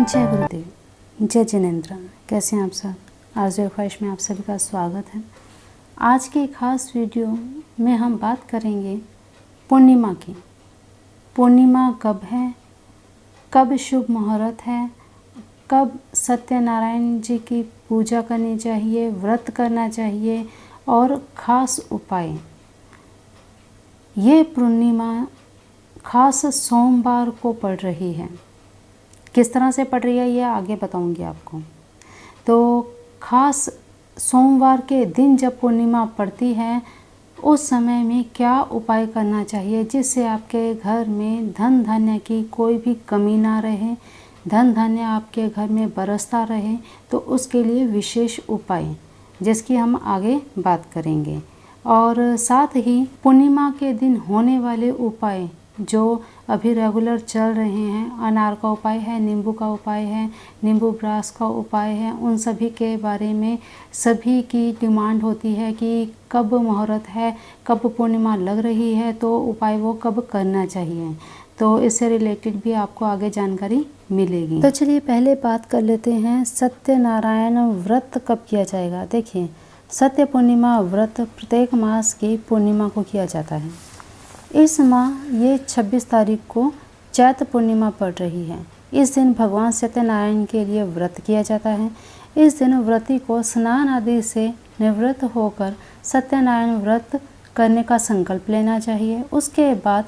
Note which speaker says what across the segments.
Speaker 1: जय गुरुदेव, जय जिनेंद्र। कैसे हैं आप सब? आरज़ू ख्वाहिश में आप सभी का स्वागत है। आज के खास वीडियो में हम बात करेंगे पूर्णिमा की। पूर्णिमा कब है, कब शुभ मुहूर्त है, कब सत्यनारायण जी की पूजा करनी चाहिए, व्रत करना चाहिए और ख़ास उपाय। ये पूर्णिमा खास सोमवार को पड़ रही है। किस तरह से पड़ रही है ये आगे बताऊंगी आपको। तो खास सोमवार के दिन जब पूर्णिमा पड़ती है उस समय में क्या उपाय करना चाहिए जिससे आपके घर में धन धान्य की कोई भी कमी ना रहे, धन धान्य आपके घर में बरसता रहे। तो उसके लिए विशेष उपाय जिसकी हम आगे बात करेंगे। और साथ ही पूर्णिमा के दिन होने वाले उपाय जो अभी रेगुलर चल रहे हैं, अनार का उपाय है, नींबू का उपाय है, नींबू ब्रास का उपाय है, उन सभी के बारे में सभी की डिमांड होती है कि कब मुहूर्त है, कब पूर्णिमा लग रही है, तो उपाय वो कब करना चाहिए। तो इससे रिलेटेड भी आपको आगे जानकारी मिलेगी। तो चलिए पहले बात कर लेते हैं सत्यनारायण व्रत कब किया जाएगा। देखिए, सत्य पूर्णिमा व्रत प्रत्येक मास की पूर्णिमा को किया जाता है। इस माह ये 26 तारीख को चैत्र पूर्णिमा पड़ रही है। इस दिन भगवान सत्यनारायण के लिए व्रत किया जाता है। इस दिन व्रती को स्नान आदि से निवृत्त होकर सत्यनारायण व्रत करने का संकल्प लेना चाहिए। उसके बाद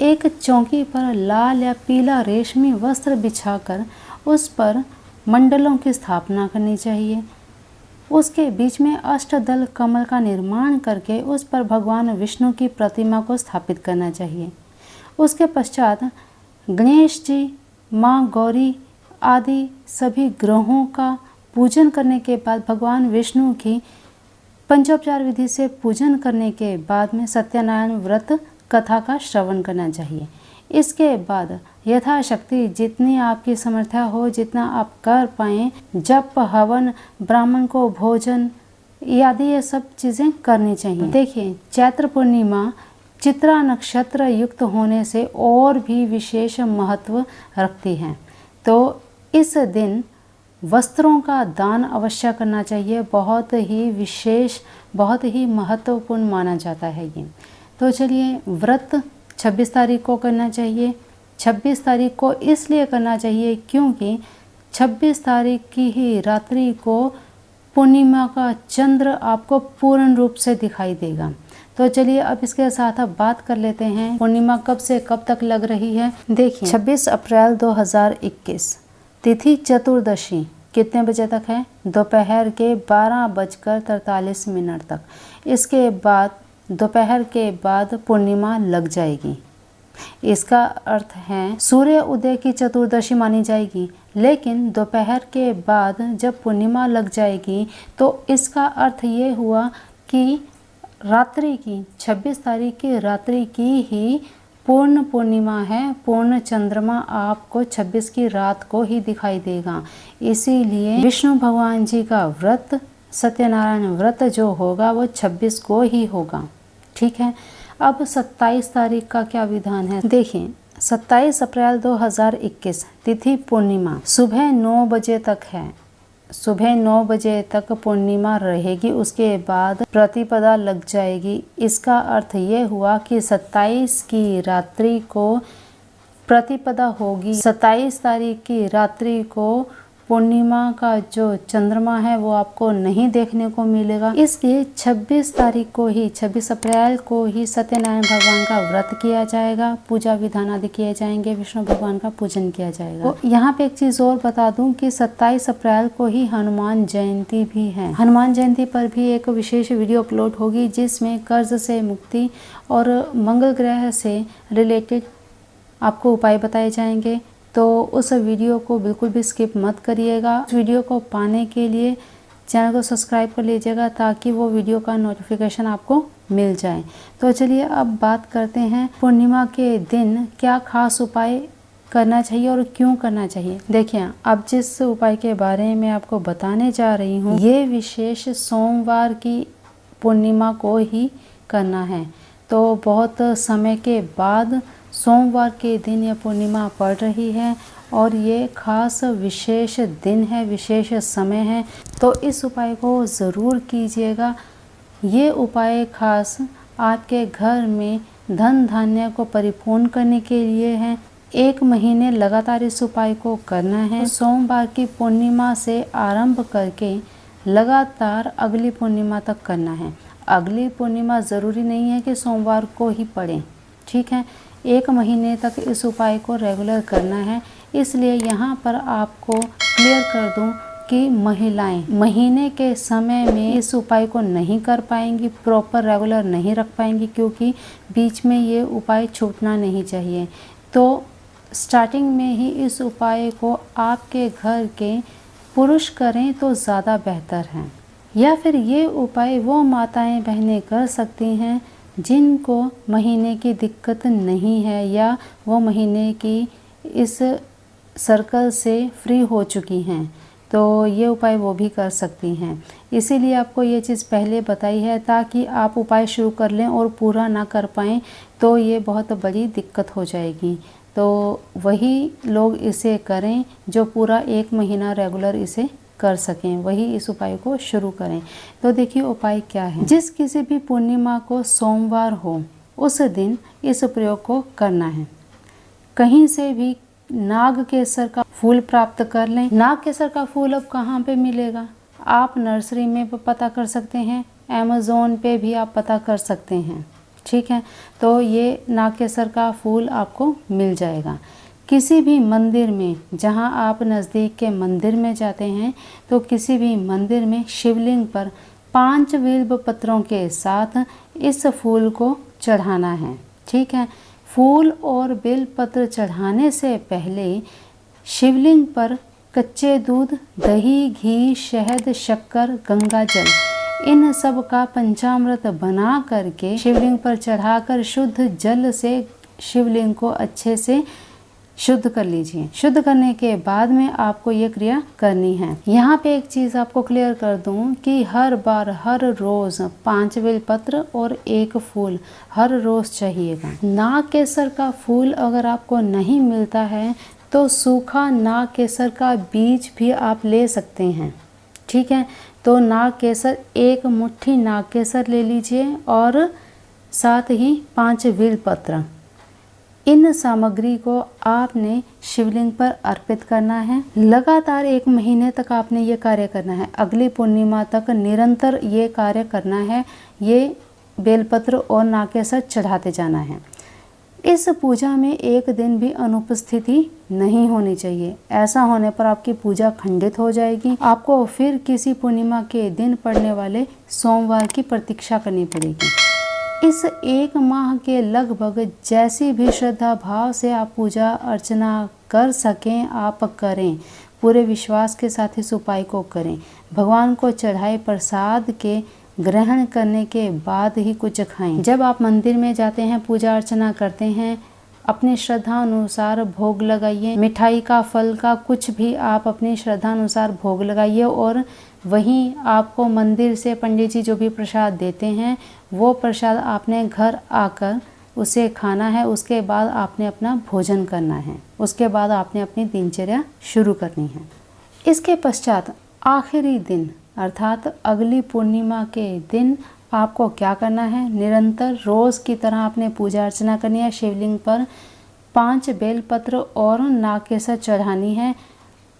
Speaker 1: एक चौकी पर लाल या पीला रेशमी वस्त्र बिछाकर उस पर मंडलों की स्थापना करनी चाहिए। उसके बीच में अष्टदल कमल का निर्माण करके उस पर भगवान विष्णु की प्रतिमा को स्थापित करना चाहिए। उसके पश्चात गणेश जी, माँ गौरी आदि सभी ग्रहों का पूजन करने के बाद भगवान विष्णु की पंचोपचार विधि से पूजन करने के बाद में सत्यनारायण व्रत कथा का श्रवण करना चाहिए। इसके बाद यथाशक्ति जितनी आपकी समर्था हो, जितना आप कर पाएँ, जप, हवन, ब्राह्मण को भोजन आदि ये सब चीज़ें करनी चाहिए। देखिए, चैत्र पूर्णिमा चित्रा नक्षत्र युक्त होने से और भी विशेष महत्व रखती है। तो इस दिन वस्त्रों का दान अवश्य करना चाहिए। बहुत ही विशेष, बहुत ही महत्वपूर्ण माना जाता है ये। तो चलिए, व्रत 26 तारीख को करना चाहिए। 26 तारीख को इसलिए करना चाहिए क्योंकि 26 तारीख की ही रात्रि को पूर्णिमा का चंद्र आपको पूर्ण रूप से दिखाई देगा। तो चलिए अब इसके साथ अब बात कर लेते हैं पूर्णिमा कब से कब तक लग रही है। देखिए, 26 अप्रैल 2021 तिथि चतुर्दशी कितने बजे तक है? दोपहर के 12:43 तक। इसके बाद दोपहर के बाद पूर्णिमा लग जाएगी। इसका अर्थ है सूर्य उदय की चतुर्दशी मानी जाएगी, लेकिन दोपहर के बाद जब पूर्णिमा लग जाएगी तो इसका अर्थ ये हुआ कि रात्रि की 26 तारीख की रात्रि की ही पूर्ण पूर्णिमा है। पूर्ण चंद्रमा आपको 26 की रात को ही दिखाई देगा। इसीलिए विष्णु भगवान जी का व्रत, सत्यनारायण व्रत जो होगा वो 26 को ही होगा। ठीक है। अब 27 तारीख का क्या विधान है? देखिए, 27 अप्रैल 2021 तिथि पूर्णिमा सुबह 9 बजे तक है। सुबह 9 बजे तक पूर्णिमा रहेगी। उसके बाद प्रतिपदा लग जाएगी। इसका अर्थ ये हुआ कि 27 की रात्रि को प्रतिपदा होगी। 27 तारीख की रात्रि को पूर्णिमा का जो चंद्रमा है वो आपको नहीं देखने को मिलेगा। इसलिए 26 तारीख को ही, 26 अप्रैल को ही सत्यनारायण भगवान का व्रत किया जाएगा। पूजा विधान आदि किए जाएंगे, विष्णु भगवान का पूजन किया जाएगा। तो यहाँ पे एक चीज़ और बता दूं कि 27 अप्रैल को ही हनुमान जयंती भी है। हनुमान जयंती पर भी एक विशेष वीडियो अपलोड होगी जिसमें कर्ज से मुक्ति और मंगल ग्रह से रिलेटेड आपको उपाय बताए जाएंगे। तो उस वीडियो को बिल्कुल भी स्किप मत करिएगा। उस वीडियो को पाने के लिए चैनल को सब्सक्राइब कर लीजिएगा ताकि वो वीडियो का नोटिफिकेशन आपको मिल जाए। तो चलिए अब बात करते हैं पूर्णिमा के दिन क्या खास उपाय करना चाहिए और क्यों करना चाहिए। देखिए, अब जिस उपाय के बारे में आपको बताने जा रही हूँ ये विशेष सोमवार की पूर्णिमा को ही करना है। तो बहुत समय के बाद सोमवार के दिन यह पूर्णिमा पड़ रही है और ये खास विशेष दिन है, विशेष समय है, तो इस उपाय को ज़रूर कीजिएगा। ये उपाय खास आपके घर में धन धान्य को परिपूर्ण करने के लिए है। 1 महीने लगातार इस उपाय को करना है। सोमवार की पूर्णिमा से आरंभ करके लगातार अगली पूर्णिमा तक करना है। अगली पूर्णिमा ज़रूरी नहीं है कि सोमवार को ही पड़े, ठीक है। 1 महीने तक इस उपाय को रेगुलर करना है। इसलिए यहाँ पर आपको क्लियर कर दूँ कि महिलाएं महीने के समय में इस उपाय को नहीं कर पाएंगी, प्रॉपर रेगुलर नहीं रख पाएंगी, क्योंकि बीच में ये उपाय छूटना नहीं चाहिए। तो स्टार्टिंग में ही इस उपाय को आपके घर के पुरुष करें तो ज़्यादा बेहतर है। या फिर ये उपाय वो माताएं बहनें कर सकती हैं जिनको महीने की दिक्कत नहीं है या वो महीने की इस सर्कल से फ्री हो चुकी हैं, तो ये उपाय वो भी कर सकती हैं। इसीलिए आपको ये चीज़ पहले बताई है ताकि आप उपाय शुरू कर लें और पूरा ना कर पाएँ तो ये बहुत बड़ी दिक्कत हो जाएगी। तो वही लोग इसे करें जो पूरा 1 महीना रेगुलर इसे कर सकें, वही इस उपाय को शुरू करें। तो देखिए उपाय क्या है। जिस किसी भी पूर्णिमा को सोमवार हो उस दिन इस प्रयोग को करना है। कहीं से भी नाग केसर का फूल प्राप्त कर लें। नाग केसर का फूल अब कहाँ पे मिलेगा? आप नर्सरी में पता कर सकते हैं, अमेज़ोन पे भी आप पता कर सकते हैं, ठीक है। तो ये नाग केसर का फूल आपको मिल जाएगा। किसी भी मंदिर में, जहाँ आप नज़दीक के मंदिर में जाते हैं, तो किसी भी मंदिर में शिवलिंग पर 5 बिल्व पत्रों के साथ इस फूल को चढ़ाना है, ठीक है। फूल और बेल पत्र चढ़ाने से पहले शिवलिंग पर कच्चे दूध, दही, घी, शहद, शक्कर, गंगा जल, इन सब का पंचामृत बना करके शिवलिंग पर चढ़ाकर शुद्ध जल से शिवलिंग को अच्छे से शुद्ध कर लीजिए। शुद्ध करने के बाद में आपको ये क्रिया करनी है। यहाँ पे एक चीज़ आपको क्लियर कर दूँ कि हर बार हर रोज़ 5 बेलपत्र और 1 फूल हर रोज़ चाहिएगा। नाग केसर का फूल अगर आपको नहीं मिलता है तो सूखा नाग केसर का बीज भी आप ले सकते हैं, ठीक है। तो नाग केसर 1 मुट्ठी नाग केसर ले लीजिए और साथ ही 5 बेलपत्र। इन सामग्री को आपने शिवलिंग पर अर्पित करना है। लगातार 1 महीने तक आपने ये कार्य करना है। अगली पूर्णिमा तक निरंतर ये कार्य करना है। ये बेलपत्र और नाग केसर चढ़ाते जाना है। इस पूजा में एक दिन भी अनुपस्थिति नहीं होनी चाहिए। ऐसा होने पर आपकी पूजा खंडित हो जाएगी। आपको फिर किसी पूर्णिमा के दिन पड़ने वाले सोमवार की प्रतीक्षा करनी पड़ेगी। इस 1 माह के लगभग जैसी भी श्रद्धा भाव से आप पूजा अर्चना कर सकें आप करें। पूरे विश्वास के साथ इस उपाय को करें। भगवान को चढ़ाए प्रसाद के ग्रहण करने के बाद ही कुछ खाएं। जब आप मंदिर में जाते हैं, पूजा अर्चना करते हैं, अपनी श्रद्धा अनुसार भोग लगाइए। मिठाई का, फल का, कुछ भी आप अपनी श्रद्धा अनुसार भोग लगाइए और वहीं आपको मंदिर से पंडित जी जो भी प्रसाद देते हैं वो प्रसाद आपने घर आकर उसे खाना है। उसके बाद आपने अपना भोजन करना है। उसके बाद आपने अपनी दिनचर्या शुरू करनी है। इसके पश्चात आखिरी दिन अर्थात अगली पूर्णिमा के दिन आपको क्या करना है? निरंतर रोज़ की तरह आपने पूजा अर्चना करनी है। शिवलिंग पर 5 बेलपत्र और नाग केसर चढ़ानी है।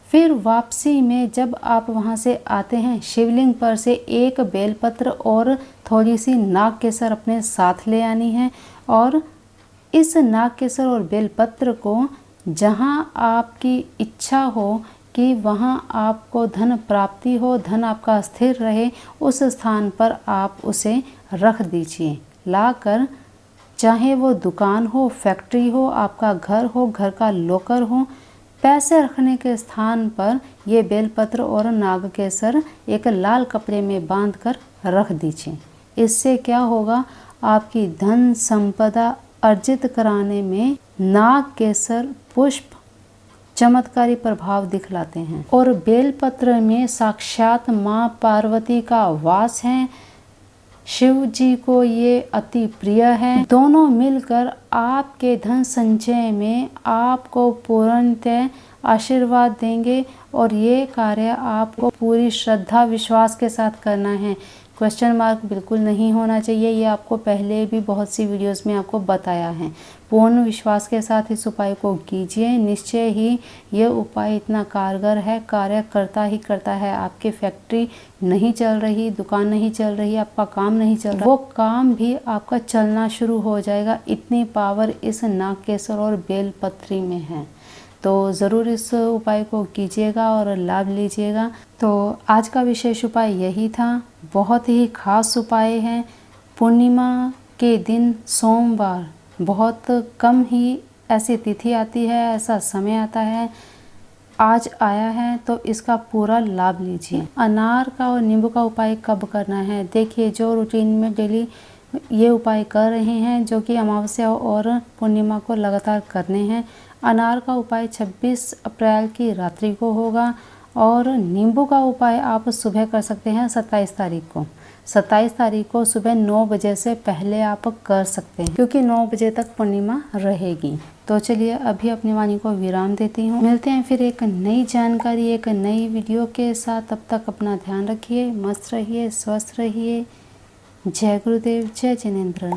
Speaker 1: फिर वापसी में जब आप वहाँ से आते हैं, शिवलिंग पर से 1 बेलपत्र और थोड़ी सी नाग केसर अपने साथ ले आनी है और इस नाग केसर और बेलपत्र को जहाँ आपकी इच्छा हो कि वहाँ आपको धन प्राप्ति हो, धन आपका स्थिर रहे, उस स्थान पर आप उसे रख दीजिए। लाकर, चाहे वो दुकान हो, फैक्ट्री हो, आपका घर हो, घर का लॉकर हो, पैसे रखने के स्थान पर ये बेलपत्र और नाग केसर एक लाल कपड़े में बांधकर रख दीजिए। इससे क्या होगा? आपकी धन संपदा अर्जित कराने में नाग केसर पुष्प चमत्कारी प्रभाव दिखलाते हैं। और बेलपत्र में साक्षात माँ पार्वती का वास है। शिव जी को ये अति प्रिय है। दोनों मिलकर आपके धन संचय में आपको पूर्णतः आशीर्वाद देंगे और ये कार्य आपको पूरी श्रद्धा विश्वास के साथ करना है। क्वेश्चन मार्क बिल्कुल नहीं होना चाहिए, ये आपको पहले भी बहुत सी वीडियोस में आपको बताया है। पूर्ण विश्वास के साथ इस उपाय को कीजिए, निश्चय ही ये उपाय इतना कारगर है, कार्य करता ही करता है। आपकी फैक्ट्री नहीं चल रही, दुकान नहीं चल रही, आपका काम नहीं चल रहा, वो काम भी आपका चलना शुरू हो जाएगा। इतनी पावर इस नागकेसर और बेलपत्री में है। तो ज़रूर इस उपाय को कीजिएगा और लाभ लीजिएगा। तो आज का विशेष उपाय यही था। बहुत ही खास उपाय है। पूर्णिमा के दिन सोमवार, बहुत कम ही ऐसी तिथि आती है, ऐसा समय आता है, आज आया है, तो इसका पूरा लाभ लीजिए। अनार का और नींबू का उपाय कब करना है? देखिए, जो रूटीन में डेली ये उपाय कर रहे हैं, जो कि अमावस्या और पूर्णिमा को लगातार करने हैं। अनार का उपाय 26 अप्रैल की रात्रि को होगा और नींबू का उपाय आप सुबह कर सकते हैं 27 तारीख को। 27 तारीख को सुबह 9 बजे से पहले आप कर सकते हैं, क्योंकि 9 बजे तक पूर्णिमा रहेगी। तो चलिए अभी अपनी वाणी को विराम देती हूँ। मिलते हैं फिर एक नई जानकारी, एक नई वीडियो के साथ। तब तक अपना ध्यान रखिए, मस्त रहिए, स्वस्थ रहिए। जय गुरुदेव, जय जिनेंद्र।